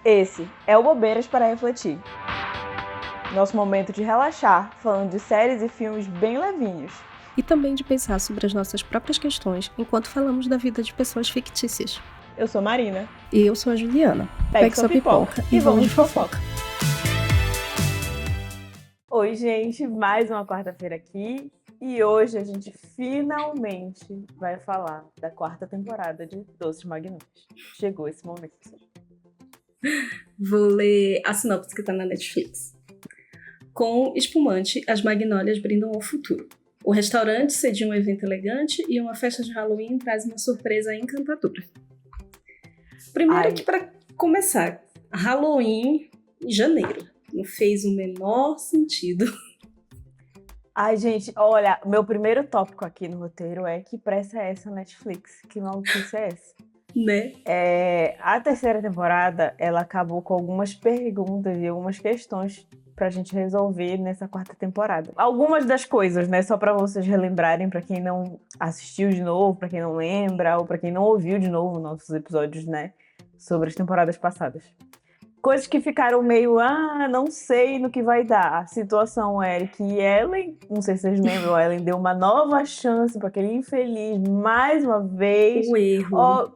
Esse é o Bobeiras para Refletir. Nosso momento de relaxar, falando de séries e filmes bem levinhos. E também de pensar sobre as nossas próprias questões enquanto falamos da vida de pessoas fictícias. Eu sou Marina. E eu sou a Juliana. Pegue sua pipoca e vamos de fofoca. Oi, gente, mais uma quarta-feira aqui. E hoje a gente finalmente vai falar da quarta temporada de Doces Magnólias. Chegou esse momento. Vou ler a sinopse que tá na Netflix. Com espumante, as magnólias brindam ao futuro. O restaurante cedia um evento elegante e uma festa de Halloween traz uma surpresa encantadora. Primeiro que para começar, Halloween em janeiro. Não fez o menor sentido. Ai, gente, olha, meu primeiro tópico aqui no roteiro é que pressa é essa Netflix? Que maluquice é essa? Né? A terceira temporada, ela acabou com algumas perguntas e algumas questões pra gente resolver nessa quarta temporada. Algumas das coisas, né, só pra vocês relembrarem, pra quem não assistiu de novo, pra quem não lembra, ou pra quem não ouviu de novo nossos episódios, né, sobre as temporadas passadas. Coisas que ficaram meio, não sei no que vai dar. A situação é que Ellen, não sei se vocês lembram, Ellen deu uma nova chance pra aquele infeliz mais uma vez. O erro.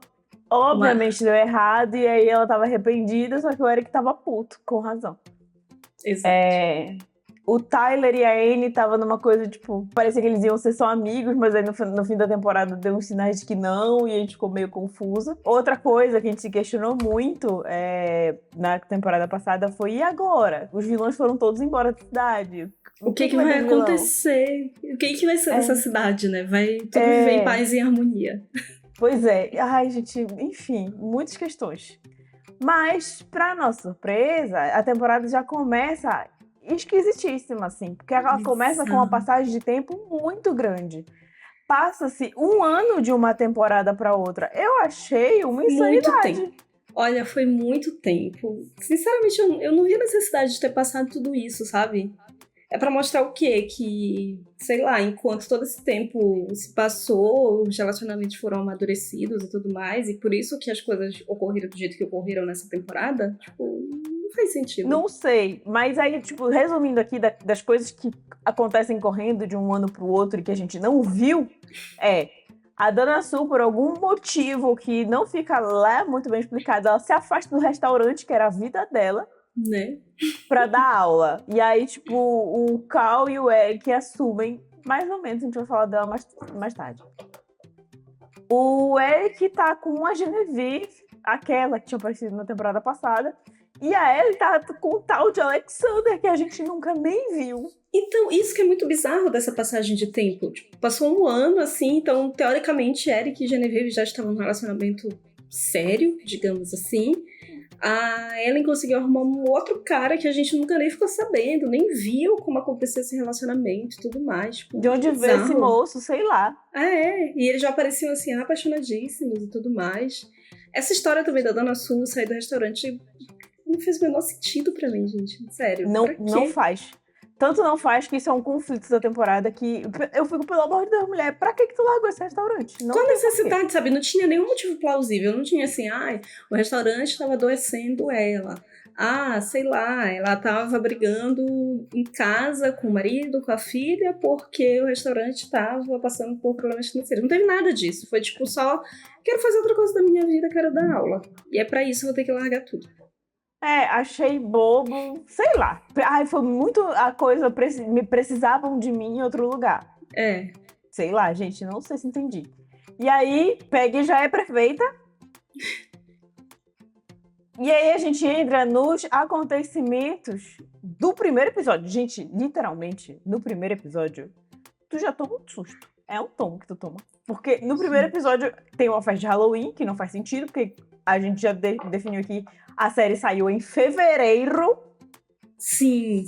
Obviamente deu errado, e aí ela tava arrependida, só que o Eric tava puto, com razão. Exato. O Tyler e a Anne tava numa coisa, tipo, parecia que eles iam ser só amigos, mas aí no fim da temporada deu uns sinais de que não, e a gente ficou meio confusa. Outra coisa que a gente se questionou muito na temporada passada foi, e agora? Os vilões foram todos embora da cidade. O que vai acontecer? O que vai ser dessa cidade, né? Vai tudo viver em paz e harmonia. Pois é. Ai, gente, enfim, muitas questões. Mas, pra nossa surpresa, a temporada já começa esquisitíssima, assim. Porque ela começa com uma passagem de tempo muito grande. Passa-se um ano de uma temporada pra outra. Eu achei uma insanidade. Muito tempo. Olha, foi muito tempo. Sinceramente, eu não vi a necessidade de ter passado tudo isso, sabe? É pra mostrar o quê? Que, sei lá, enquanto todo esse tempo se passou, os relacionamentos foram amadurecidos e tudo mais, e por isso que as coisas ocorreram do jeito que ocorreram nessa temporada, tipo, não faz sentido. Não sei, mas aí, tipo, resumindo aqui das coisas que acontecem correndo de um ano pro outro e que a gente não viu, a Dana Sul, por algum motivo que não fica lá muito bem explicado, ela se afasta do restaurante, que era a vida dela, né? Pra dar aula. E aí, tipo, o Cal e o Eric assumem, mais ou menos, a gente vai falar dela mais tarde. O Eric tá com a Genevieve, aquela que tinha aparecido na temporada passada, e a Ellie tá com o tal de Alexander, que a gente nunca nem viu. Então, isso que é muito bizarro dessa passagem de tempo. Tipo, passou um ano, assim, então, teoricamente, Eric e Genevieve já estavam num relacionamento sério, digamos assim. A Ellen conseguiu arrumar um outro cara que a gente nunca nem ficou sabendo, nem viu como aconteceu esse relacionamento e tudo mais. Tipo, de onde veio esse moço, sei lá. E eles já apareciam assim, apaixonadíssimos e tudo mais. Essa história também da Dona Sul sair do restaurante não fez o menor sentido pra mim, gente. Sério. Não faz. Tanto não faz que isso é um conflito da temporada que eu fico, pelo amor de Deus, mulher, pra que tu largou esse restaurante? Qual a necessidade, sabe? Não tinha nenhum motivo plausível. Não tinha assim, o restaurante estava adoecendo ela. Sei lá, ela tava brigando em casa com o marido, com a filha, porque o restaurante tava passando por problemas financeiros. Não teve nada disso. Foi tipo só, quero fazer outra coisa da minha vida, quero dar aula. E é pra isso eu vou ter que largar tudo. Achei bobo, sei lá. Foi muito a coisa, precisavam de mim em outro lugar. Sei lá, gente, não sei se entendi. E aí, Peggy já é prefeita. E aí a gente entra nos acontecimentos do primeiro episódio. Gente, literalmente, no primeiro episódio, tu já toma um susto. É um tom que tu toma. Porque no primeiro episódio tem uma festa de Halloween, que não faz sentido, porque a gente já definiu aqui, a série saiu em fevereiro. Sim,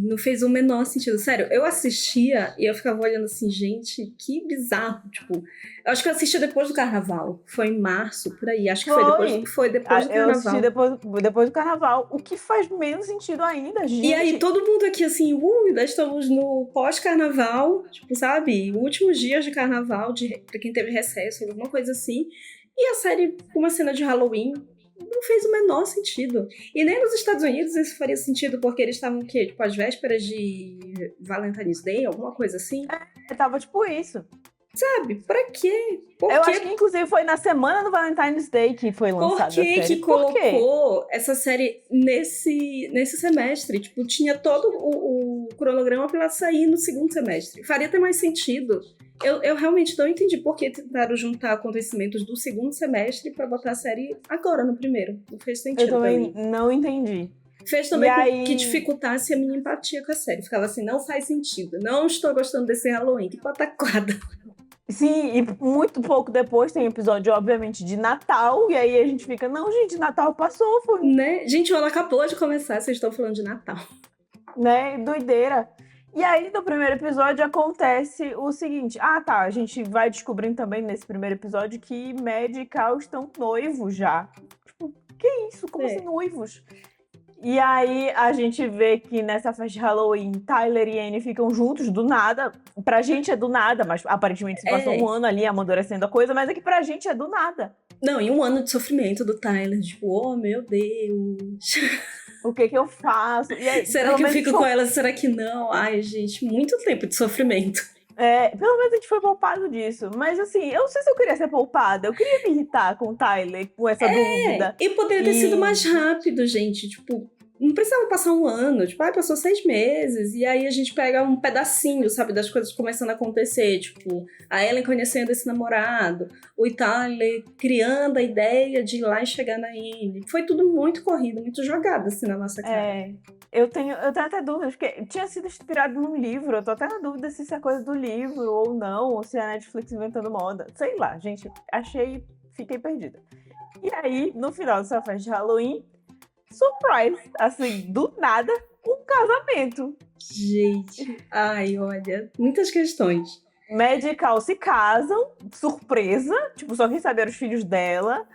não fez o menor sentido. Sério, eu assistia e eu ficava olhando assim, gente, que bizarro. Tipo, eu acho que eu assistia depois do carnaval. Foi em março, por aí. Acho que foi depois do carnaval. Eu assisti depois do carnaval, o que faz menos sentido ainda, gente. E aí todo mundo aqui assim, ainda estamos no pós-carnaval, tipo, sabe? Últimos dias de carnaval, pra quem teve recesso, alguma coisa assim. E a série com uma cena de Halloween. não fez o menor sentido. E nem nos Estados Unidos isso faria sentido, porque eles estavam o quê? Tipo, às vésperas de Valentine's Day, alguma coisa assim? Tava tipo isso. Sabe? Pra quê? Por Eu quê? acho que inclusive foi na semana do Valentine's Day que foi lançada Por que a série. que colocou essa série nesse semestre? Tipo, tinha todo o cronograma pra ela sair no segundo semestre. Faria até mais sentido. Eu realmente não entendi por que tentaram juntar acontecimentos do segundo semestre pra botar a série agora no primeiro. Não fez sentido Eu também pra mim. não entendi. Fez também E com aí- que dificultasse a minha empatia com a série. Ficava assim, não faz sentido. Não estou gostando desse Halloween. Que pataquada. Sim, e muito pouco depois tem episódio, obviamente, de Natal. E aí a gente fica, não, gente, Natal passou, foi, Né? Gente, o ano acabou de começar. Vocês estão falando de Natal. né, doideira. E aí, no primeiro episódio, acontece o seguinte. Ah, tá, a gente vai descobrindo também nesse primeiro episódio que Mad e Cal estão noivos já. Tipo, que isso? Como assim noivos? E aí, a gente vê que nessa festa de Halloween, Tyler e Annie ficam juntos do nada. Pra gente é do nada, mas aparentemente se passou um ano ali amadurecendo a coisa, mas é que pra gente é do nada. Não, e um ano de sofrimento do Tyler. Tipo, oh, meu Deus. O que eu faço? E aí, Será que eu fico com ela? Será que não? Ai, gente, muito tempo de sofrimento. Pelo menos a gente foi poupado disso. Mas assim, eu não sei se eu queria ser poupada. Eu queria me irritar com o Tyler, com essa dúvida. E poderia ter sido mais rápido, gente. Tipo, não precisava passar um ano. Tipo, passou 6 meses. E aí a gente pega um pedacinho, sabe, das coisas começando a acontecer. Tipo, a Ellen conhecendo esse namorado. O Tyler criando a ideia de ir lá e chegar na Annie. Foi tudo muito corrido, muito jogado, assim, na nossa cara. Eu tenho até dúvidas, porque tinha sido inspirado num livro. Eu tô até na dúvida se isso é coisa do livro ou não, ou se é a Netflix inventando moda. Sei lá, gente, fiquei perdida. E aí, no final dessa festa de Halloween, surprise, assim, do nada, um casamento. Gente, ai, olha, muitas questões. Mad e Cal se casam, surpresa, tipo, só quem sabe eram os filhos dela.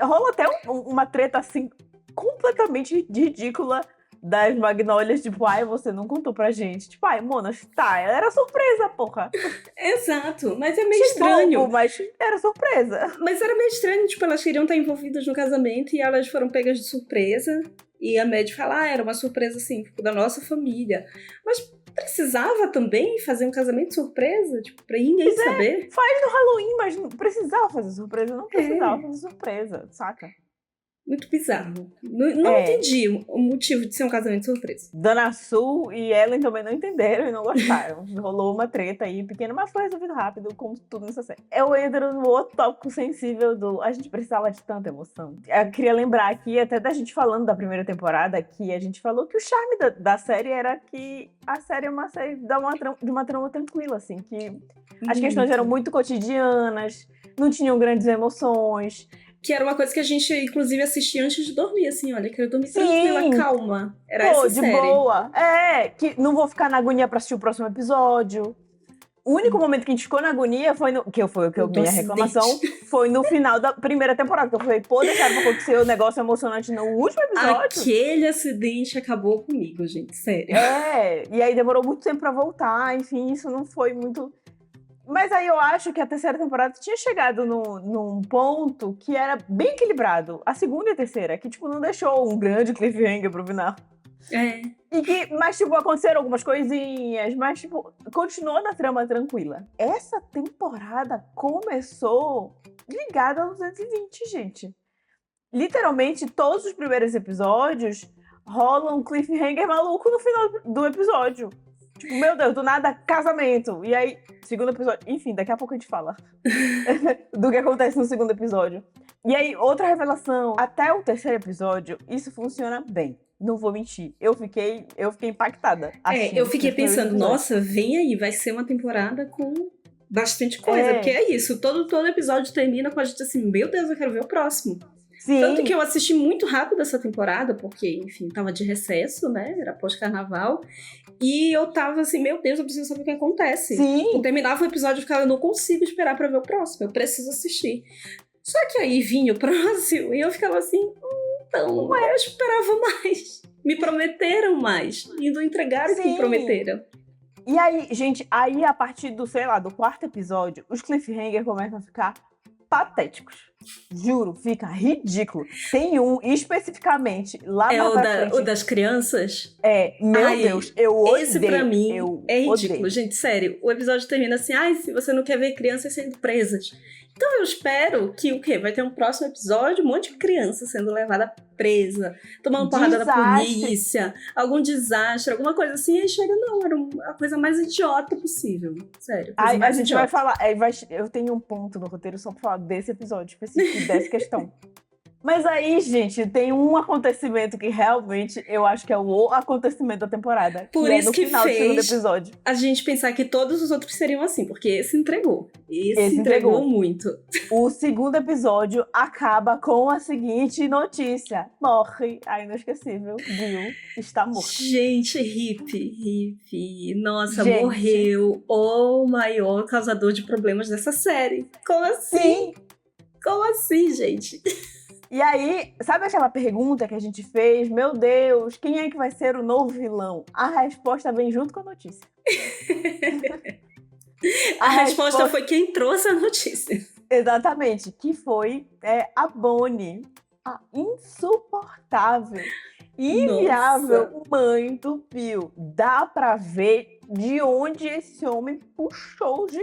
Rola até uma treta, assim, completamente ridícula das Magnólias, tipo, ai, você não contou pra gente. Tipo, ai, Mona, tá, era surpresa, porra. Exato, mas é meio estranho. Bobo, mas era surpresa. Mas era meio estranho, tipo, elas queriam estar envolvidas no casamento e elas foram pegas de surpresa. E a Mad fala, era uma surpresa, assim, tipo, da nossa família. Mas precisava também fazer um casamento surpresa? Tipo, pra ninguém saber? Faz no Halloween, mas não precisava fazer surpresa, não precisava fazer surpresa, saca? Muito bizarro. Não entendi o motivo de ser um casamento surpresa. Dana Sul e Ellen também não entenderam e não gostaram. Rolou uma treta aí pequena, mas foi resolvido rápido, como tudo nessa série. Eu entro no outro tópico sensível do... A gente precisava de tanta emoção. Eu queria lembrar aqui, até da gente falando da primeira temporada, que a gente falou que o charme da série era que a série é uma série de uma trama tranquila, assim, que as questões eram muito cotidianas, não tinham grandes emoções. Que era uma coisa que a gente, inclusive, assistia antes de dormir, assim, olha, quero dormir tranquila, calma. Era essa de série. Boa. Que não vou ficar na agonia pra assistir o próximo episódio. O único momento que a gente ficou na agonia foi minha reclamação, foi no final da primeira temporada, que eu falei, pô, deixaram pra acontecer o negócio emocionante no último episódio. Aquele acidente acabou comigo, gente, sério. E aí demorou muito tempo pra voltar, enfim, isso não foi muito... Mas aí eu acho que a terceira temporada tinha chegado num ponto que era bem equilibrado. A segunda e a terceira, que, tipo, não deixou um grande cliffhanger pro final. Mas, tipo, aconteceram algumas coisinhas, mas, tipo, continuou na trama tranquila. Essa temporada começou ligada aos 220, gente. Literalmente, todos os primeiros episódios rolam um cliffhanger maluco no final do episódio. Tipo, meu Deus, do nada, casamento. E aí, segundo episódio... Enfim, daqui a pouco a gente fala do que acontece no segundo episódio. E aí, outra revelação. Até o terceiro episódio, isso funciona bem. Não vou mentir. Eu fiquei impactada. Eu fiquei pensando, nossa, vem aí, vai ser uma temporada com bastante coisa. Porque é isso, todo episódio termina com a gente assim, meu Deus, eu quero ver o próximo. Sim. Tanto que eu assisti muito rápido essa temporada, porque, enfim, tava de recesso, né? Era pós-carnaval. E eu tava assim, meu Deus, eu preciso saber o que acontece. Sim. Eu terminava o episódio e ficava, eu não consigo esperar pra ver o próximo, eu preciso assistir. Só que aí vinha o próximo e eu ficava assim, então, eu esperava mais. Me prometeram mais. E não entregaram o que me prometeram. E aí, gente, a partir do, sei lá, do quarto episódio, os cliffhangers começam a ficar patéticos. Juro, fica ridículo. Tem um especificamente lá mais pra frente. O das crianças? Meu Ai, Deus, eu odeio. Esse pra mim é ridículo, odeio. gente, sério. O episódio termina assim, se você não quer ver crianças sendo presas. Então eu espero que o quê? Vai ter um próximo episódio, um monte de criança sendo levada presa, tomando porrada da polícia, algum desastre, alguma coisa assim. Aí chega, não, era a coisa mais idiota possível. Sério. A gente vai falar, eu tenho um ponto no roteiro só pra falar desse episódio específico, dessa questão. Mas aí, gente, tem um acontecimento que realmente eu acho que é o acontecimento da temporada. Por isso que final fez do episódio. a gente pensar que todos os outros seriam assim, porque esse entregou. Esse entregou muito. O segundo episódio acaba com a seguinte notícia. Morre a inesquecível Bill está morto. Gente, hip. Nossa, gente. Morreu o maior causador de problemas dessa série. Como assim? Sim. Como assim, gente? E aí, sabe aquela pergunta que a gente fez? Meu Deus, quem é que vai ser o novo vilão? A resposta vem junto com a notícia. A resposta foi quem trouxe a notícia. Exatamente, que foi a Bonnie, a insuportável, inviável mãe do Bill. Dá pra ver de onde esse homem puxou de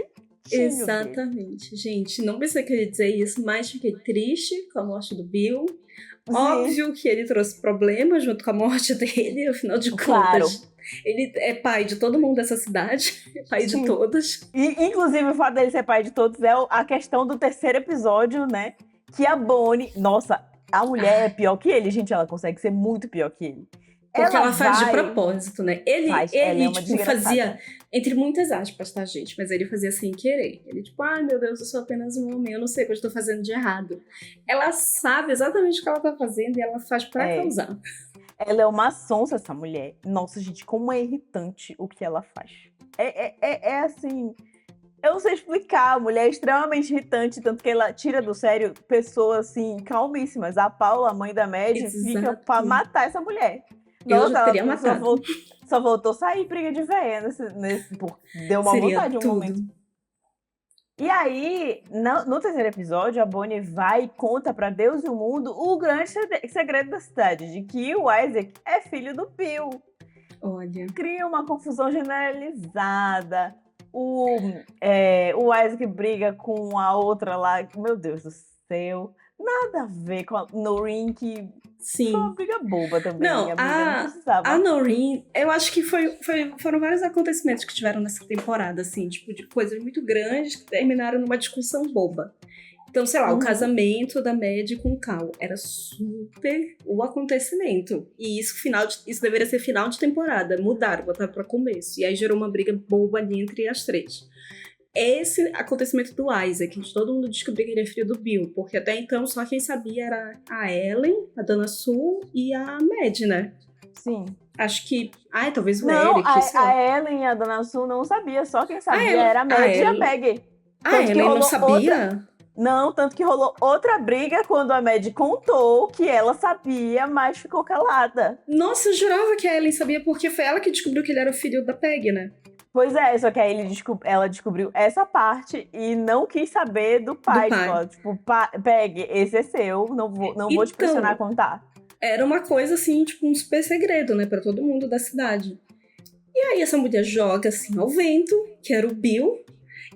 Exatamente, gente. Não pensei que eu ia dizer isso, mas fiquei triste com a morte do Bill. Sim. Óbvio que ele trouxe problemas junto com a morte dele, afinal de contas. Ele é pai de todo mundo dessa cidade, pai de todas. E, inclusive, o fato dele ser pai de todos é a questão do terceiro episódio, né? Que a Bonnie... Nossa, a mulher é pior que ele, gente. Ela consegue ser muito pior que ele. Porque ela faz de propósito, né? Ele tipo, fazia, entre muitas aspas, tá, gente? Mas ele fazia sem querer. Ele, tipo, ai, meu Deus, eu sou apenas um homem, eu não sei o que eu estou fazendo de errado. Ela sabe exatamente o que ela tá fazendo e ela faz pra causar. Ela é uma sonsa, essa mulher. Nossa, gente, como é irritante o que ela faz. É assim... Eu não sei explicar, a mulher é extremamente irritante, tanto que ela tira do sério pessoas, assim, calmíssimas. A Paula, a mãe da Maddie, fica pra matar essa mulher. Eu já teria matado. Só voltou a sair briga de véia deu uma vontade um momento. E aí, no terceiro episódio, a Bonnie vai e conta pra Deus e o mundo o grande segredo da cidade, de que o Isaac é filho do Bill. Olha. Cria uma confusão generalizada. O Isaac briga com a outra lá, meu Deus do céu. Nada a ver com a Noreen, que Sim. foi uma briga boba também. Não, não precisava. A Noreen, eu acho que foram vários acontecimentos que tiveram nessa temporada, assim, tipo, de coisas muito grandes que terminaram numa discussão boba. Então, sei lá, o casamento da Maddie com o Cal era super o acontecimento. E isso deveria ser final de temporada. Mudaram, botaram pra começo. E aí gerou uma briga boba ali entre as três. Esse acontecimento do Isaac, de todo mundo descobrir que ele é filho do Bill, porque até então só quem sabia era a Ellen, a Dana Sue e a Maddie, né? Sim. Acho que... talvez o Eric. A Ellen e a Dana Sue não sabia, só quem sabia era a Maddie e a Maggie. A Ellen não sabia? Não, tanto que rolou outra briga quando a Maddie contou que ela sabia, mas ficou calada. Nossa, eu jurava que a Ellen sabia, porque foi ela que descobriu que ele era o filho da Peg, né? Pois é, só que aí ela descobriu essa parte e não quis saber do pai. Tipo, Peg, esse é seu, não vou te pressionar a contar. Era uma coisa assim, tipo, um super segredo, né, pra todo mundo da cidade. E aí essa mulher joga assim ao vento, que era o Bill,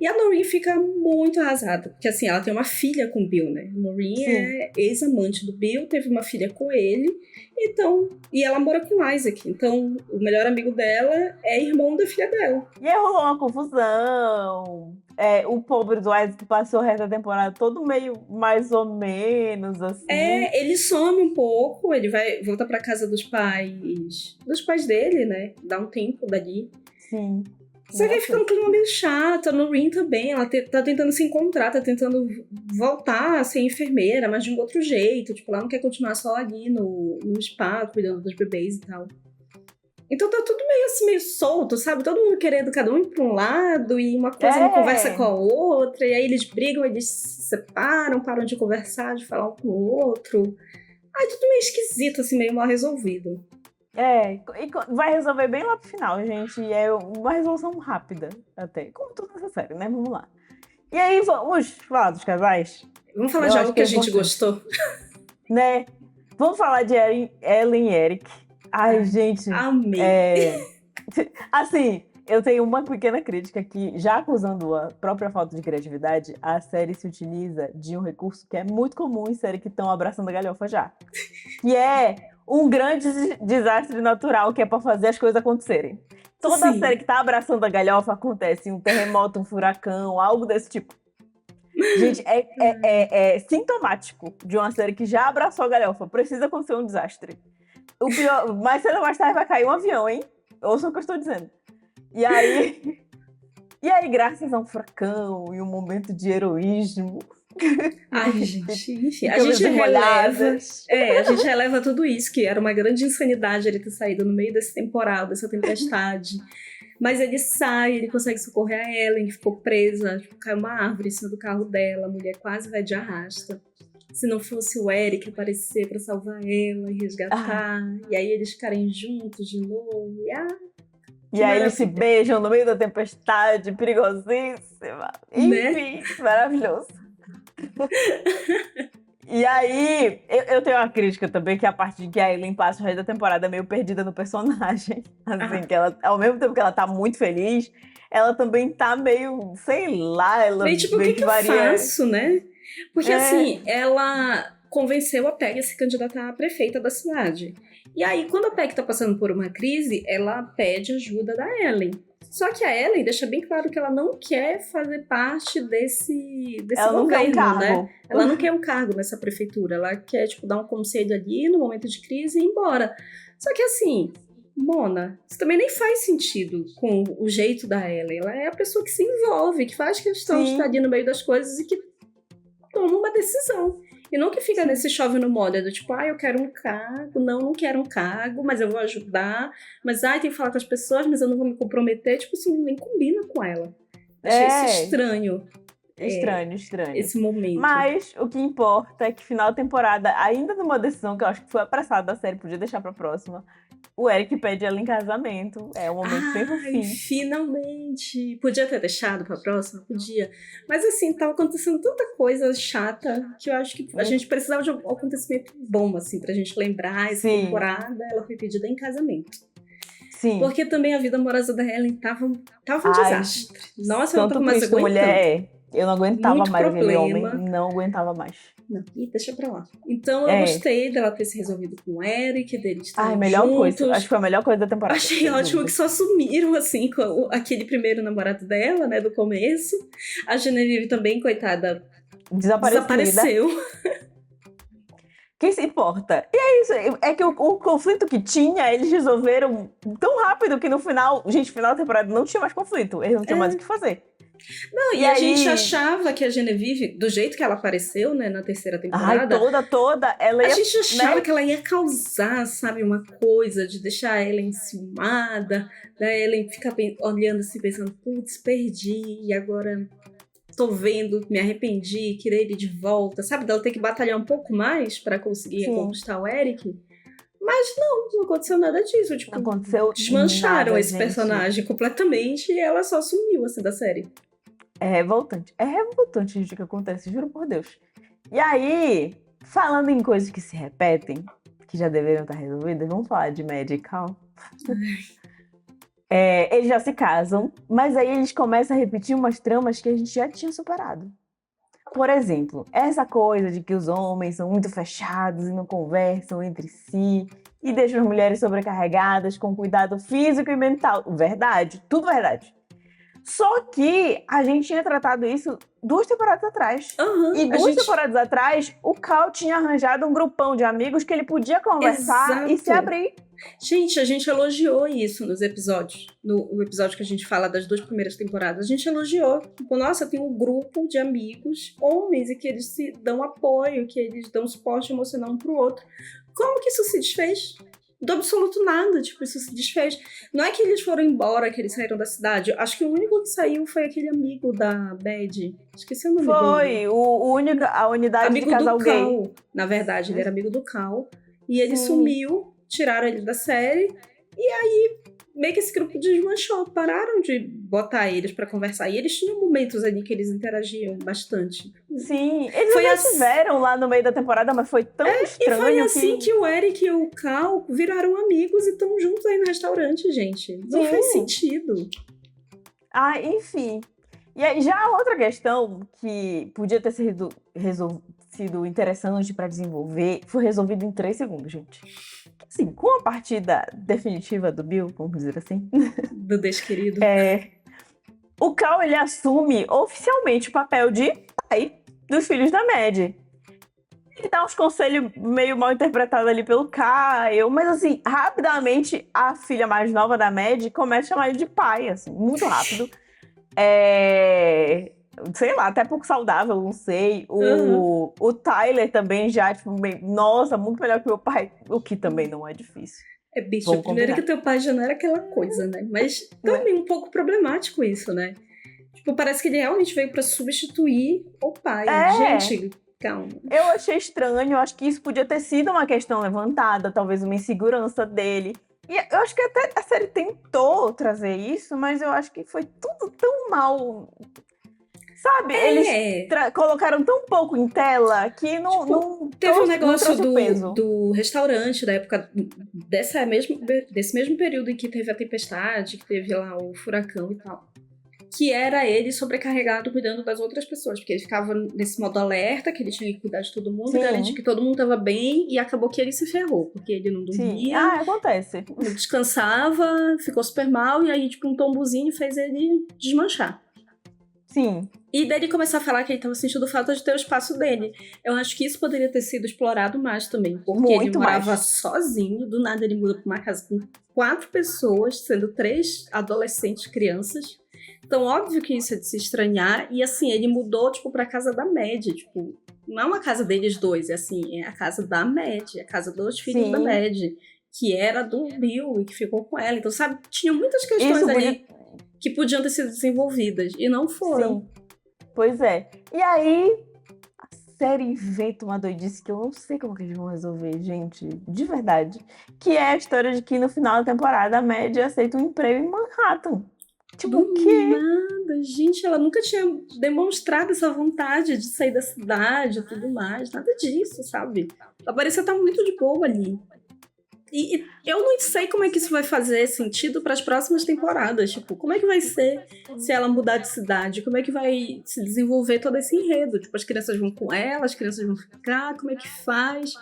e a Noreen fica muito arrasada, porque assim, ela tem uma filha com o Bill, né? A Noreen é ex-amante do Bill, teve uma filha com ele, então, e ela mora com o Isaac, então o melhor amigo dela é irmão da filha dela. E aí rolou uma confusão. O pobre do Isaac passou o resto da temporada todo meio mais ou menos, assim. Ele some um pouco, ele vai voltar pra casa dos pais dele, né? Dá um tempo dali. Sim. Só que aí fica um clima meio chato. A Noreen também, ela tá tentando se encontrar, tá tentando voltar a ser enfermeira, mas de um outro jeito. Tipo, ela não quer continuar só ali no spa, cuidando dos bebês e tal. Então tá tudo meio assim, meio solto, sabe? Todo mundo querendo cada um ir pra um lado e uma coisa não conversa com a outra. E aí eles brigam, eles se separam, param de conversar, de falar um com o outro. Tudo meio esquisito, assim, meio mal resolvido. E vai resolver bem lá pro final, gente. E é uma resolução rápida, até. Como tudo nessa série, né? Vamos lá. E aí, vamos falar dos casais? Vamos falar Eu de acho algo que que é a gente importante. gostou. Né? Vamos falar de Ellen e Eric. Ai, gente, Amei. é... Assim, eu tenho uma pequena crítica que, já acusando a própria falta de criatividade, a série se utiliza de um recurso que é muito comum em série que estão abraçando a galhofa já. Que é um grande desastre natural que é pra fazer as coisas acontecerem. Toda série Sim. que tá abraçando a galhofa acontece um terremoto, um furacão, algo desse tipo. Gente, é sintomático de uma série que já abraçou a galhofa. Precisa acontecer um desastre. O pior, mais cedo ou mais tarde vai cair um avião, hein? Ouçam o que eu estou dizendo. E aí, graças a um furacão e um momento de heroísmo, Ai, gente, enfim, de a gente camisas releva. molhadas. A gente releva tudo isso, que era uma grande insanidade ele ter saído no meio desse temporal, dessa tempestade. Mas ele sai, ele consegue socorrer a Ellen, que ficou presa, tipo, caiu uma árvore em cima do carro dela, a mulher quase vai de arrasta. Se não fosse o Eric aparecer pra salvar ela e resgatar, e aí eles ficarem juntos de novo, E aí eles se maravilha. beijam no meio da tempestade, perigosíssima. Né? Enfim, maravilhoso. E aí, eu tenho uma crítica também, que é a parte de que a Ellen passa o resto da temporada meio perdida no personagem. Assim, que ela, ao mesmo tempo que ela tá muito feliz, ela também tá meio, sei lá, ela Meio tipo, o meio que que eu varia. faço, né? Porque assim, ela convenceu a Peggy a se candidatar a prefeita da cidade. E aí, quando a Peggy tá passando por uma crise, ela pede ajuda da Ellen. Só que a Ellen deixa bem claro que ela não quer fazer parte desse Ela não quer um governo, né? cargo. Ela não quer um cargo nessa prefeitura. Ela quer, tipo, dar um conselho ali no momento de crise e ir embora. Só que assim, Mona, isso também nem faz sentido com o jeito da Ellen. Ela é a pessoa que se envolve, que faz questão de Sim. estar ali no meio das coisas e que toma uma decisão. E não que fica Sim. nesse chove no molho, do tipo, eu quero um cargo, não quero um cargo, mas eu vou ajudar, mas tem que falar com as pessoas, mas eu não vou me comprometer, tipo assim, nem combina com ela. Achei isso estranho. Estranho. Esse momento. Mas o que importa é que final da temporada, ainda numa decisão que eu acho que foi apressada da série, podia deixar pra próxima, o Eric pede ela em casamento. É um momento bem fofinho. Finalmente! Podia ter deixado pra próxima? Podia. Mas assim, tava acontecendo tanta coisa chata que eu acho que a gente precisava de um acontecimento bom, assim, pra gente lembrar essa temporada. Ela foi pedida em casamento. Sim. Porque também a vida amorosa da Ellen tava um desastre. Nossa, eu não tava mais triste, aguentando. mulher. Eu não aguentava Muito mais problema. aquele homem. Não aguentava mais. Não, deixa pra lá. Então eu gostei dela ter se resolvido com o Eric, deles estarem melhor juntos. coisa. Acho que foi a melhor coisa da temporada. Achei ótimo que só sumiram, assim, com aquele primeiro namorado dela, né, do começo. A Genevieve também, coitada, desapareceu. Quem se importa? E é isso, é que o conflito que tinha, eles resolveram tão rápido que no final, gente, final da temporada não tinha mais conflito, eles não tinham mais o que fazer. Não, e a gente achava que a Genevieve, do jeito que ela apareceu, né, na terceira temporada... toda, ela ia... A gente achava que ela ia causar, sabe, uma coisa de deixar ela enciumada, né, ela ficar olhando assim, pensando, putz, perdi, e agora tô vendo, me arrependi, queria ele de volta, sabe, dela ter que batalhar um pouco mais pra conseguir conquistar o Eric. Mas não aconteceu nada disso, tipo, desmancharam nada, esse personagem completamente e ela só sumiu, assim, da série. É revoltante, gente, o que acontece, juro por Deus. E aí, falando em coisas que se repetem, que já deveriam estar resolvidas, vamos falar de Medical. Eles já se casam, mas aí eles começam a repetir umas tramas que a gente já tinha superado. Por exemplo, essa coisa de que os homens são muito fechados e não conversam entre si e deixam as mulheres sobrecarregadas com cuidado físico e mental. Verdade, tudo verdade. Só que a gente tinha tratado isso 2 temporadas atrás. E 2 temporadas atrás, o Cal tinha arranjado um grupão de amigos que ele podia conversar e se abrir. Gente, a gente elogiou isso nos episódios. No episódio que a gente fala das 2 primeiras temporadas, a gente elogiou. Tipo, nossa, tem um grupo de amigos, homens, e que eles se dão apoio, que eles dão suporte emocional um pro outro. Como que isso se desfez? Do absoluto nada, tipo, isso se desfez. Não é que eles foram embora, que eles saíram da cidade. Acho que o único que saiu foi aquele amigo da Bad. Esqueci o nome dele. Foi, a unidade amigo de casal do gay. Cal. Na verdade, ele era amigo do Cal. E ele sumiu, tiraram ele da série. E aí, meio que esse grupo desmanchou, pararam de botar eles pra conversar. E eles tinham momentos ali que eles interagiam bastante. Sim, eles Foi até assim- tiveram lá no meio da temporada, mas foi tão E estranho foi assim que... que o Eric e o Cal viraram amigos e estão juntos aí no restaurante, gente. Não Sim. faz sentido. Ah, enfim. E aí, já a outra questão que podia ter sido interessante para desenvolver foi resolvida em 3 segundos, gente. Assim, com a partida definitiva do Bill, vamos dizer assim, Do desquerido. o Cal, ele assume oficialmente o papel de pai dos filhos da Mad. Ele dá uns conselhos meio mal interpretados ali pelo Kyle, mas assim, rapidamente a filha mais nova da Mad começa a chamar ele de pai, assim, muito rápido. Sei lá, até pouco saudável, não sei. O Tyler também já, tipo, nossa, muito melhor que meu pai, o que também não é difícil. Bicho, Vamos primeiro combinar. que teu pai já não era aquela coisa, né? Mas também um pouco problemático isso, né? Tipo, parece que ele realmente veio pra substituir o pai. Gente, calma. Eu achei estranho, eu acho que isso podia ter sido uma questão levantada, talvez uma insegurança dele. E eu acho que até a série tentou trazer isso, mas eu acho que foi tudo tão mal. Sabe? Eles colocaram tão pouco em tela que não teve um não negócio trouxe o peso. do restaurante, da época desse mesmo período em que teve a tempestade, que teve lá o furacão e tal. Que era ele sobrecarregado cuidando das outras pessoas, porque ele ficava nesse modo alerta, que ele tinha que cuidar de todo mundo, Sim. garantir que todo mundo estava bem, e acabou que ele se ferrou, porque ele não dormia, Sim. Ah, acontece. não descansava, ficou super mal, e aí, tipo, um tombozinho fez ele desmanchar. Sim. E daí ele começou a falar que ele estava sentindo falta de ter o espaço dele. Eu acho que isso poderia ter sido explorado mais também, porque Muito ele morava mais. sozinho, do nada ele muda para uma casa com 4 pessoas, sendo 3 adolescentes crianças. Então, óbvio que isso é de se estranhar. E assim, ele mudou, tipo, pra casa da Mad. Tipo, não é uma casa deles dois, é assim, é a casa da Mad, é a casa dos filhos da Mad, que era do Bill e que ficou com ela. Então, sabe, tinha muitas questões Isso ali que podiam ter sido desenvolvidas e não foram. Sim. Pois é. E aí, a série inventa uma doidice que eu não sei como que eles vão resolver, gente. De verdade. Que é a história de que no final da temporada a Mad aceita um emprego em Manhattan. Tipo, o quê? Nada, gente, ela nunca tinha demonstrado essa vontade de sair da cidade e tudo mais, nada disso, sabe? Ela parecia estar muito de boa ali. E eu não sei como é que isso vai fazer sentido para as próximas temporadas. Tipo, como é que vai ser se ela mudar de cidade? Como é que vai se desenvolver todo esse enredo? Tipo, as crianças vão com ela, as crianças vão ficar, como é que faz?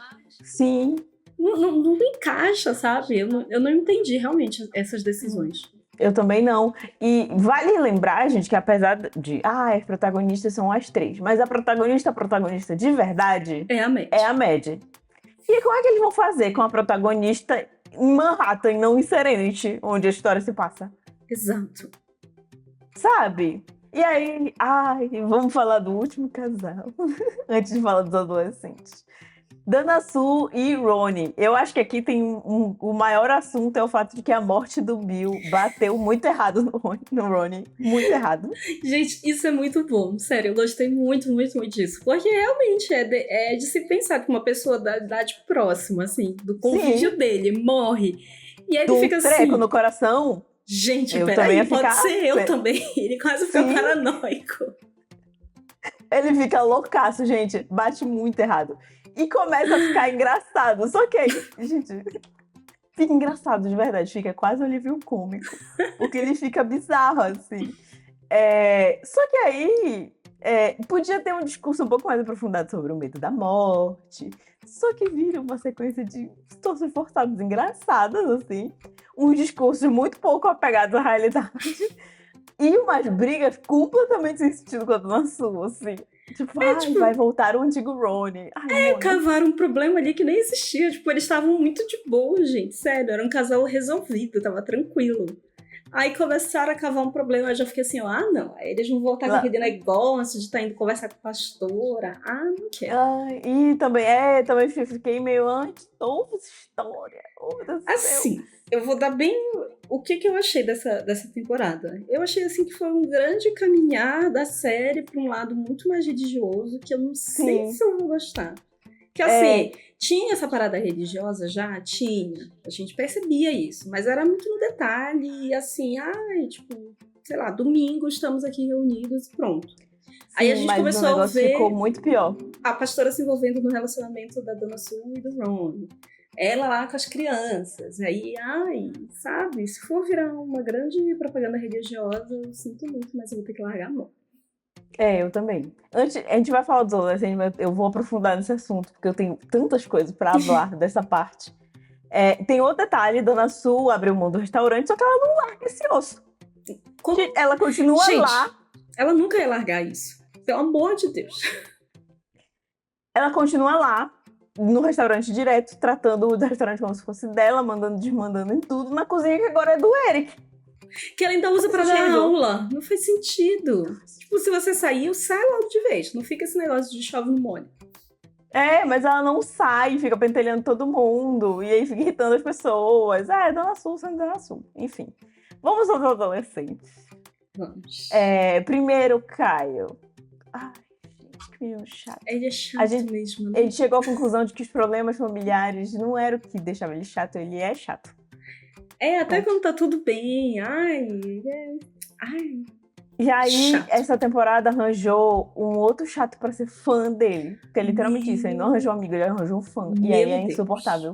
Sim. Não encaixa, sabe? Eu não entendi realmente essas decisões. Eu também não. E vale lembrar, gente, que apesar de... as protagonistas são as 3. Mas a protagonista de verdade... É a Mad. É a Mad. E como é que eles vão fazer com a protagonista em Manhattan, não em Serenity, onde a história se passa? Exato. Sabe? E aí... vamos falar do último casal. Antes de falar dos adolescentes. Dana Sue e Ronnie. Eu acho que aqui tem o maior assunto é o fato de que a morte do Bill bateu muito errado no Ronnie. Muito errado. Gente, isso é muito bom. Sério, eu gostei muito, muito, muito disso. Porque realmente é de se pensar que uma pessoa da idade próxima, assim, do convívio dele, morre. E aí ele fica assim... treco no coração. Gente, peraí, pode ser eu também. Ele quase ficou paranoico. Ele fica loucaço, gente. Bate muito errado. E começa a ficar engraçado. Só que aí, gente, fica engraçado de verdade. Fica quase um alívio cômico. Porque ele fica bizarro, assim. Só que aí, podia ter um discurso um pouco mais aprofundado sobre o medo da morte. Só que vira uma sequência de situações forçadas engraçadas, assim. Uns discursos muito pouco apegados à realidade. E umas brigas completamente sem sentido com a Dona Sue, assim. Tipo, vai voltar o antigo Ronnie. Cavaram um problema ali que nem existia. Tipo, eles estavam muito de boa, gente. Sério, era um casal resolvido, tava tranquilo. Aí começaram a cavar um problema, eu já fiquei assim, não. Aí eles vão voltar com aquele negócio de estar indo conversar com a pastora. Não quero. E também fiquei meio antes, essa história. Oh, meu Deus do céu. Assim, eu vou dar bem o que eu achei dessa temporada. Eu achei assim que foi um grande caminhar da série para um lado muito mais religioso, que eu não sei se eu vou gostar. Que assim, Tinha essa parada religiosa já? Tinha. A gente percebia isso, mas era muito no detalhe, e assim, ai, tipo, sei lá, domingo estamos aqui reunidos e pronto. Aí a Sim, gente mas o começou a negócio ver ficou muito pior. a pastora se envolvendo no relacionamento da Dona Sul e do Ron. Ela lá com as crianças. Aí, ai, sabe? Se for virar uma grande propaganda religiosa, eu sinto muito, mas eu vou ter que largar a mão. Eu também. Antes, a gente vai falar dos adolescentes, mas eu vou aprofundar nesse assunto, porque eu tenho tantas coisas pra falar dessa parte. Tem outro detalhe, Dona Su abriu mão do restaurante, só que ela não larga esse osso. Como? Ela continua Gente, lá. Ela nunca ia largar isso. Pelo amor de Deus. Ela continua lá, no restaurante direto, tratando o restaurante como se fosse dela, mandando, desmandando em tudo, na cozinha que agora é do Eric. Que ela ainda usa pra dar aula. Não faz sentido. Tipo, se você saiu, sai logo de vez. Não fica esse negócio de chove no molho. Mas ela não sai, fica pentelhando todo mundo, e aí fica irritando as pessoas. Dona Sul sendo Dona Sul. Enfim, vamos aos adolescentes. Vamos. Primeiro, Caio. Ai, gente, que menino chato. Ele é chato mesmo, né? Ele chegou à conclusão de que os problemas familiares não eram o que deixava ele chato, ele é chato. Até quando tá tudo bem. Ai. E aí, Chato. essa temporada arranjou um outro chato pra ser fã dele. Porque é literalmente isso, ele não arranjou um amigo, ele arranjou um fã. E aí é insuportável.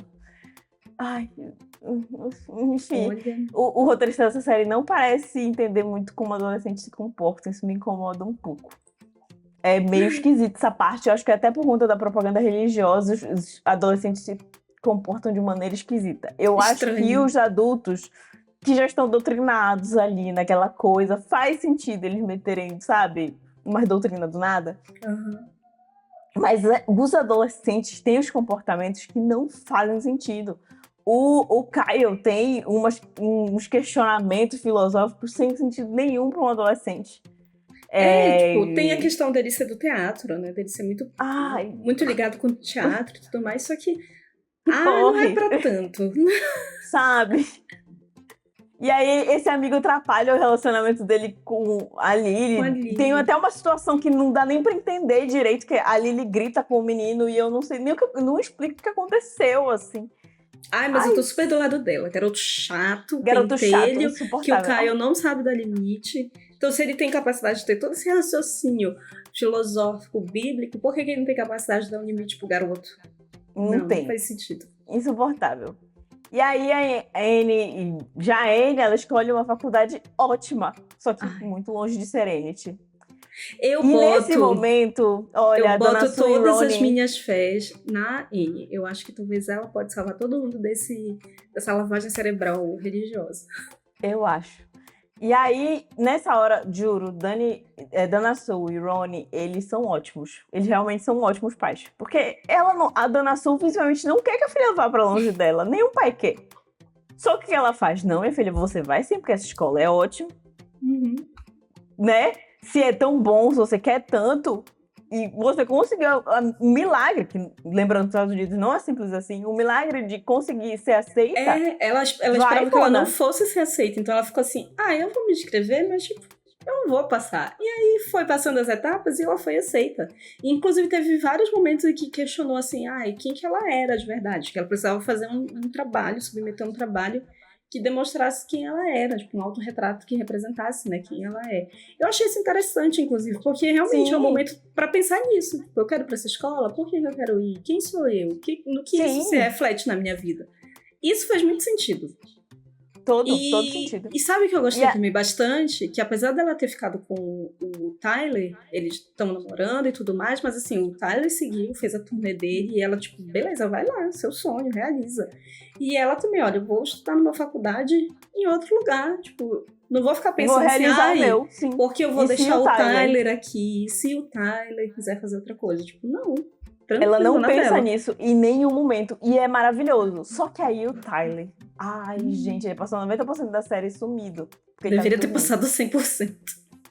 Ai, enfim. O roteirista dessa série não parece entender muito como adolescentes se comportam, isso me incomoda um pouco. É meio esquisito essa parte, eu acho que até por conta da propaganda religiosa, os adolescentes se comportam de maneira esquisita. Eu acho que os adultos que já estão doutrinados ali naquela coisa, faz sentido eles meterem, sabe, uma doutrina do nada. Uhum. Mas os adolescentes têm os comportamentos que não fazem sentido. O Kyle tem uns questionamentos filosóficos sem sentido nenhum para um adolescente. Tipo, tem a questão dele ser do teatro, né? Dele ser muito ligado com o teatro e tudo mais, só que não é pra tanto. Sabe? E aí, esse amigo atrapalha o relacionamento dele com a Lily. Tem até uma situação que não dá nem pra entender direito, que a Lily grita com o menino e eu não sei nem não explico o que aconteceu, assim. Mas eu tô super do lado dela. Garoto chato, pentelho, que o Caio não sabe dar limite. Então, se ele tem capacidade de ter todo esse raciocínio filosófico, bíblico, por que ele não tem capacidade de dar um limite pro garoto? Não faz sentido. Insuportável. E aí a Anne, ela escolhe uma faculdade ótima, só que muito longe de Serenity. Nesse momento, olha, eu boto todas as minhas fés na Anne. Eu acho que talvez ela pode salvar todo mundo dessa lavagem cerebral religiosa. Eu acho. E aí, nessa hora, juro, Dana Sul e Ronnie, eles são ótimos. Eles realmente são ótimos pais. Porque a Dana Sul, visivelmente, não quer que a filha vá pra longe dela. Nenhum pai quer. Só que o que ela faz? Não, minha filha, você vai sim, porque essa escola é ótima. Uhum. Né? Se é tão bom, se você quer tanto, e você conseguiu um milagre, que lembrando que os Estados Unidos não é simples assim, o milagre de conseguir ser aceita. Ela esperava que ela não fosse ser aceita, então ela ficou assim, eu vou me inscrever, mas tipo, eu não vou passar. E aí foi passando as etapas e ela foi aceita. E, inclusive teve vários momentos em que questionou assim, quem que ela era de verdade, que ela precisava fazer um trabalho, submeter um trabalho que demonstrasse quem ela era, tipo, um autorretrato que representasse, né, quem ela é. Eu achei isso interessante, inclusive, porque realmente é um momento para pensar nisso. Tipo, eu quero ir pra essa escola, por que eu quero ir? Quem sou eu? No que isso se reflete na minha vida? Isso faz muito sentido. Todo sentido. E sabe o que eu gostei também bastante? Que apesar dela ter ficado com o Tyler, eles estão namorando e tudo mais, mas assim, o Tyler seguiu, fez a turnê dele e ela, tipo, beleza, vai lá, seu sonho, realiza. E ela também, olha, eu vou estudar numa faculdade em outro lugar, tipo, não vou ficar pensando assim, porque eu vou deixar o Tyler aqui, se o Tyler quiser fazer outra coisa. Tipo, não. Ela não pensa nisso em nenhum momento. E é maravilhoso. Só que aí o Tyler... gente, ele passou 90% da série sumido. Deveria ter passado 100%.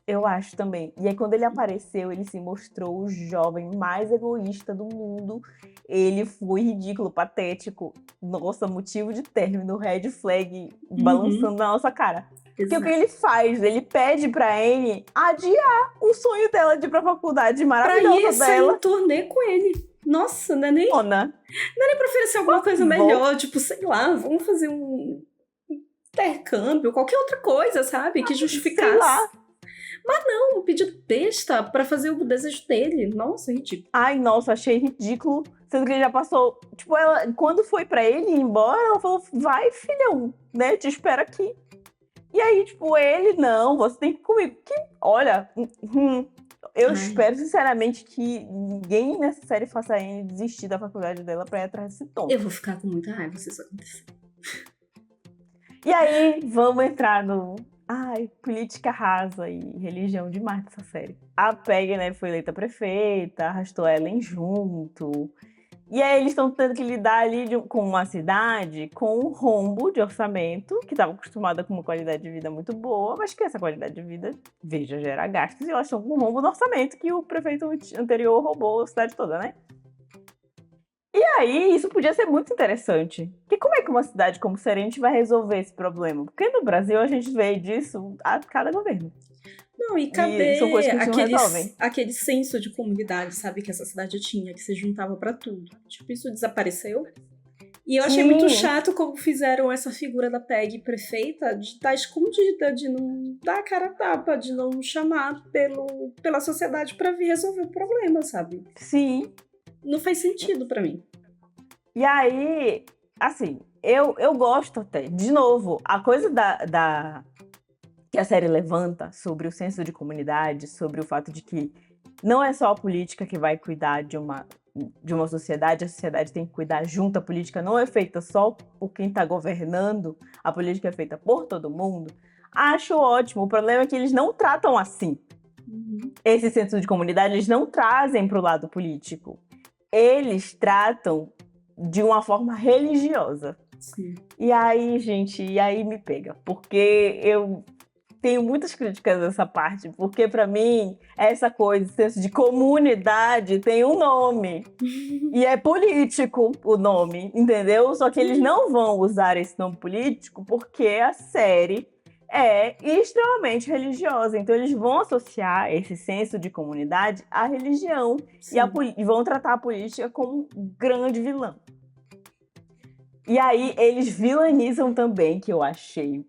Eu acho também. E aí quando ele apareceu, ele se mostrou o jovem mais egoísta do mundo. Ele foi ridículo, patético. Nossa, motivo de término, red flag balançando na nossa cara. Porque o que ele faz? Ele pede pra Anne adiar o sonho dela de ir pra faculdade maravilhosa dela. Pra ir sair em turnê com ele. Nossa, não é nem Ona. pra oferecer alguma coisa melhor, tipo, sei lá, vamos fazer um intercâmbio, qualquer outra coisa, sabe? Que justificasse. Sei lá. Mas não, um pedido besta pra fazer o desejo dele. Nossa, ridículo. Ai, nossa, achei ridículo. Sendo que ele já passou. Tipo, ela, quando foi pra ele ir embora, ela falou: vai, filhão, né? Te espero aqui. E aí, tipo, ele, não, você tem que ir comigo. Que, olha, eu espero sinceramente que ninguém nessa série faça a Anne desistir da faculdade dela pra ir atrás desse tom. Eu vou ficar com muita raiva se isso acontecer. E aí, vamos entrar no. Ai, política rasa e religião demais dessa série. A Peg, né, foi eleita prefeita, arrastou a Ellen junto. E aí eles estão tendo que lidar ali com uma cidade com um rombo de orçamento, que estava acostumada com uma qualidade de vida muito boa, mas que essa qualidade de vida, veja, gera gastos, e elas estão com um rombo no orçamento que o prefeito anterior roubou a cidade toda, né? E aí, isso podia ser muito interessante. Porque como é que uma cidade como Serente vai resolver esse problema? Porque no Brasil a gente vê disso a cada governo. Não, e cadê são coisas que não resolvem. aquele senso de comunidade, sabe, que essa cidade tinha, que se juntava pra tudo? Tipo, isso desapareceu. E eu achei muito chato como fizeram essa figura da Peg prefeita de estar escondida, de não dar a cara a tapa, de não chamar pela sociedade pra vir resolver o problema, sabe? Sim. Não faz sentido pra mim. E aí, assim, eu gosto até. De novo, a coisa que a série levanta sobre o senso de comunidade, sobre o fato de que não é só a política que vai cuidar de uma sociedade, a sociedade tem que cuidar junto, a política não é feita só por quem está governando, a política é feita por todo mundo. Acho ótimo, o problema é que eles não tratam assim. Esse senso de comunidade, eles não trazem para o lado político. Eles tratam de uma forma religiosa. Sim. E aí, gente, me pega, porque eu tenho muitas críticas nessa parte, porque pra mim, essa coisa, senso de comunidade tem um nome. E é político o nome, entendeu? Só que eles não vão usar esse nome político porque a série é extremamente religiosa. Então eles vão associar esse senso de comunidade à religião e vão tratar a política como um grande vilão. E aí eles vilanizam também, que eu achei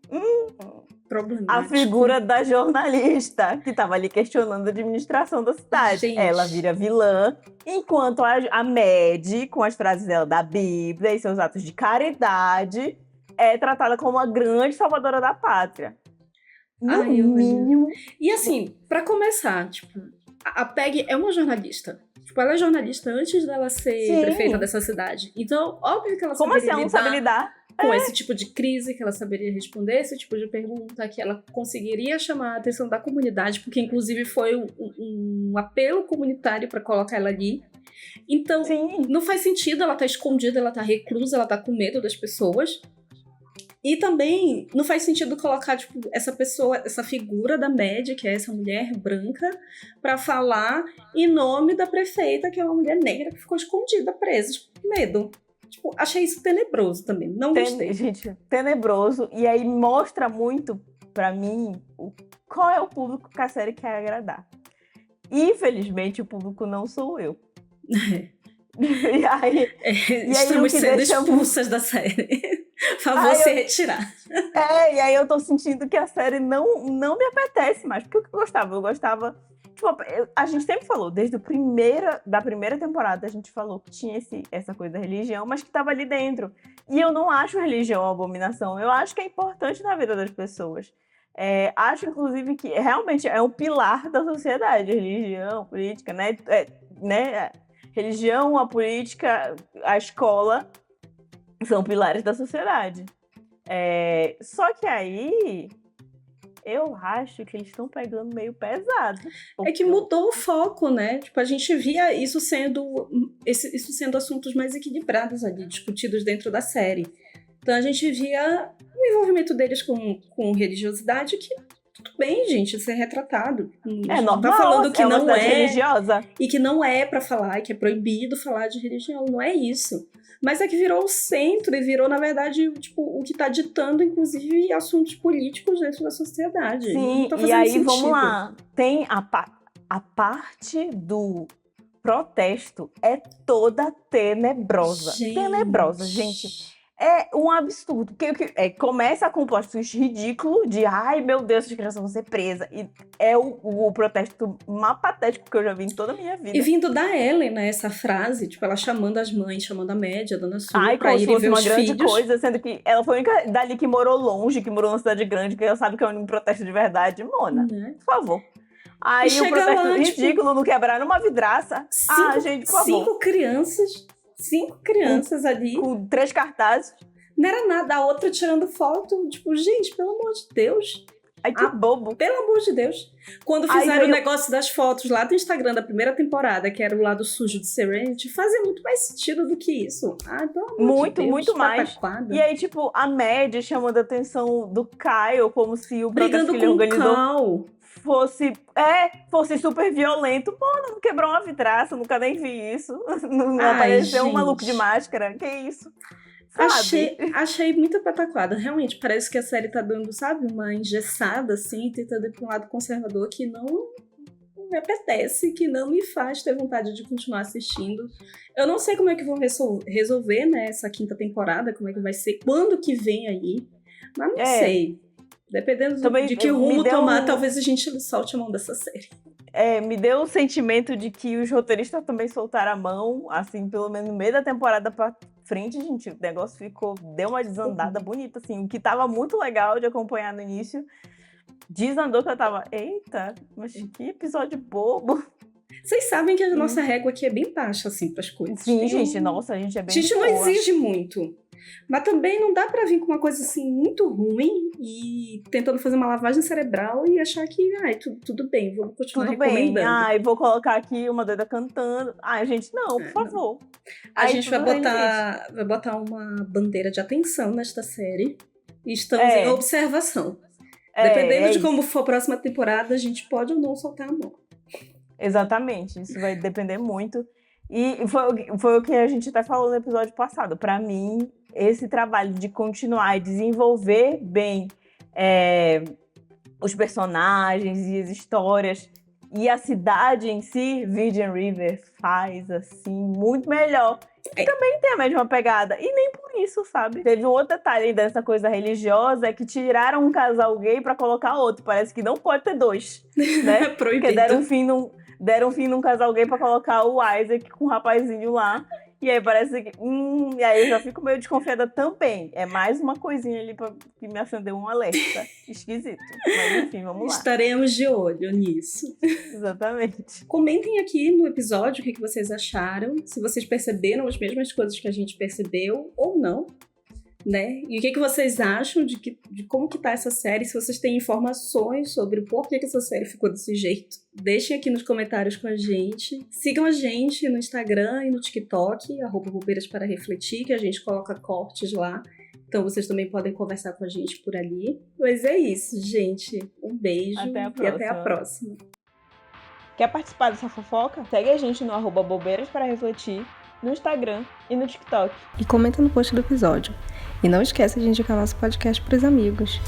a figura da jornalista que estava ali questionando a administração da cidade. Gente. Ela vira vilã, enquanto a Mad, com as frases dela da Bíblia e seus atos de caridade, é tratada como uma grande salvadora da pátria. No mínimo. E assim, pra começar, tipo, a Peg é uma jornalista. Tipo, ela é jornalista antes dela ser prefeita dessa cidade. Então, óbvio que ela saberia lidar com esse tipo de crise, que ela saberia responder esse tipo de pergunta, que ela conseguiria chamar a atenção da comunidade, porque inclusive foi um apelo comunitário pra colocar ela ali. Então, não faz sentido ela estar escondida, ela tá reclusa, ela tá com medo das pessoas. E também não faz sentido colocar, tipo, essa pessoa, essa figura da Mad, que é essa mulher branca, pra falar em nome da prefeita, que é uma mulher negra que ficou escondida, presa, com medo. Tipo, achei isso tenebroso também, não gostei. Gente, tenebroso. E aí mostra muito, pra mim, qual é o público que a série quer agradar. Infelizmente, o público não sou eu. E aí estamos sendo expulsas da série. Favor se retirar. E aí eu tô sentindo que a série não me apetece mais. Porque o que eu gostava? Eu gostava... Tipo, a gente sempre falou, desde da primeira temporada, a gente falou que tinha essa coisa da religião, mas que tava ali dentro. E eu não acho religião uma abominação. Eu acho que é importante na vida das pessoas. Acho, inclusive, que realmente é um pilar da sociedade. Religião, política, né? Religião, a política, a escola são pilares da sociedade. Só que aí eu acho que eles estão pegando meio pesado. É que mudou o foco, né? Tipo, a gente via isso sendo assuntos mais equilibrados ali, discutidos dentro da série. Então a gente via o envolvimento deles com religiosidade, que tudo bem, gente, isso é retratado. Normal, tá falando que não é religiosa. E que não é pra falar, que é proibido falar de religião, não é isso. Mas é que virou o centro e virou, na verdade, tipo, o que tá ditando, inclusive, assuntos políticos dentro da sociedade. Sim, não tá e aí sentido. Vamos lá. Tem a parte do protesto é toda tenebrosa. Tenebrosa, gente. É um absurdo. Porque começa com um plot twist ridículo de ai, meu Deus, as crianças vão ser presas. E é o protesto mais patético que eu já vi em toda a minha vida. E vindo da Ellen, né, essa frase, tipo, ela chamando as mães, chamando a média, a dona Sue, pra como se irem fosse ver uma os grande filhos. coisa, sendo que ela foi a única dali que morou longe, que morou numa cidade grande, que ela sabe que é um protesto de verdade. Mona, por favor. Aí o protesto lá, ridículo, não quebrar numa vidraça. Gente, por favor. Cinco crianças ali. Com 3 cartazes. Não era nada, a outra tirando foto. Tipo, gente, pelo amor de Deus. Ai, que bobo. Pelo amor de Deus. Quando fizeram o negócio das fotos lá do Instagram da primeira temporada, que era o lado sujo de Serenity, fazia muito mais sentido do que isso. Pelo amor de Deus. Muito mais. Pataquada. E aí, tipo, a média chamando a atenção do Kyle, como se o protesto que ele organizou fosse super violento. Mano, não quebrou uma vidraça, nunca nem vi isso. Não apareceu um maluco de máscara. Que isso? Achei muito pataquada. Realmente, parece que a série tá dando, sabe, uma engessada, assim, tentando ir pra um lado conservador que não me apetece, que não me faz ter vontade de continuar assistindo. Eu não sei como é que vão resolver, né, essa 5ª temporada, como é que vai ser, quando que vem aí, mas não sei. Dependendo de que rumo tomar, talvez a gente solte a mão dessa série. Me deu o sentimento de que os roteiristas também soltaram a mão, assim, pelo menos no meio da temporada pra frente, gente, o negócio deu uma desandada bonita, assim, o que tava muito legal de acompanhar no início, desandou que eu tava, eita, mas que episódio bobo. Vocês sabem que a nossa régua aqui é bem baixa, assim, pras coisas. Sim, gente, nossa, a gente é bem A gente não exige muito. Mas também não dá pra vir com uma coisa assim muito ruim e tentando fazer uma lavagem cerebral e achar que, tudo bem, vou continuar recomendando. Vou colocar aqui uma doida cantando. Gente, não, por favor. A gente vai botar uma bandeira de atenção nesta série e estamos em observação. Dependendo de como for a próxima temporada, a gente pode ou não soltar a mão. Exatamente, isso vai depender muito. E foi o que a gente até falou no episódio passado. Pra mim, esse trabalho de continuar e desenvolver bem os personagens e as histórias e a cidade em si, Virgin River faz, assim, muito melhor. E também tem a mesma pegada. E nem por isso, sabe? Teve um outro detalhe dessa coisa religiosa, que tiraram um casal gay pra colocar outro. Parece que não pode ter 2, né? Proibido. Porque deram fim num casal gay pra colocar o Isaac com o rapazinho lá. E aí parece que... E aí eu já fico meio desconfiada também. É mais uma coisinha ali que me acendeu um alerta. Esquisito. Mas enfim, vamos lá. Estaremos de olho nisso. Exatamente. Comentem aqui no episódio o que vocês acharam. Se vocês perceberam as mesmas coisas que a gente percebeu ou não. Né? E o que vocês acham de como que tá essa série? Se vocês têm informações sobre o porquê que essa série ficou desse jeito, deixem aqui nos comentários com a gente. Sigam a gente no Instagram e no TikTok, @bobeiras-para-refletir, que a gente coloca cortes lá. Então vocês também podem conversar com a gente por ali. Mas é isso, gente. Um beijo e até a próxima. Quer participar dessa fofoca? Segue a gente no @bobeiras-para-refletir, no Instagram e no TikTok. E comenta no post do episódio. E não esqueça de indicar nosso podcast para os amigos.